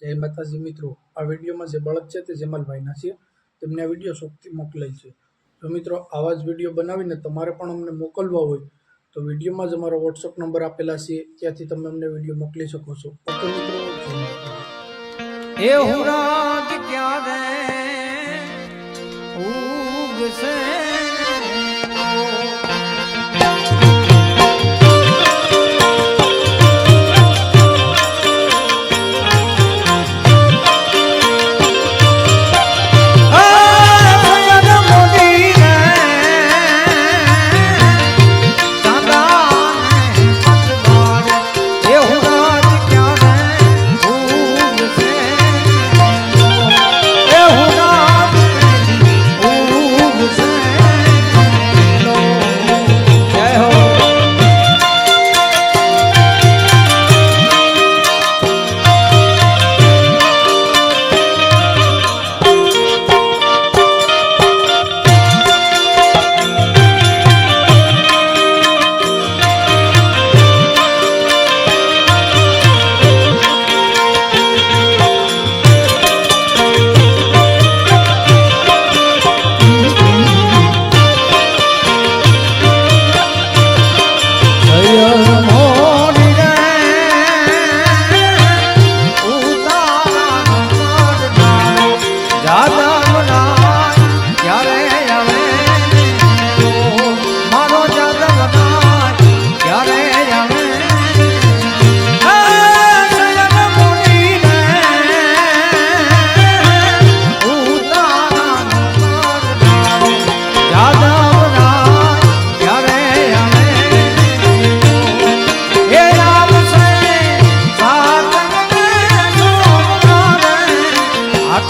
જય માતાજી મિત્રો, આ વિડીયોમાં જે બળદ છે તે જમાલભાઈના છે. તેમને આ વિડીયો શોખથી મોકલેલ છે. જો મિત્રો આવા જ વિડીયો બનાવીને તમારે પણ અમને મોકલવા હોય તો વિડીયોમાં જ અમારો વોટ્સઅપ નંબર આપેલા છે, ત્યાંથી તમે અમને વિડીયો મોકલી શકો છો. ઓકે મિત્રો, એ હુરાજ ક્યારે ઉગશે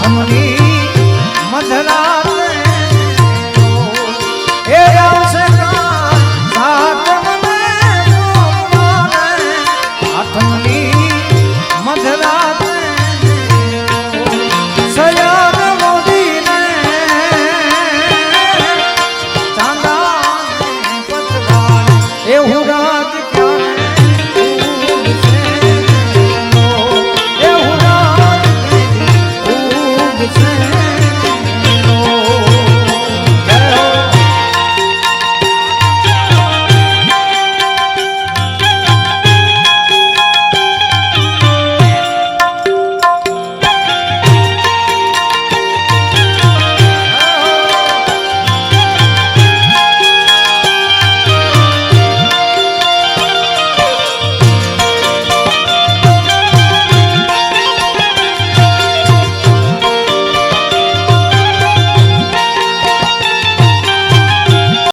harmony.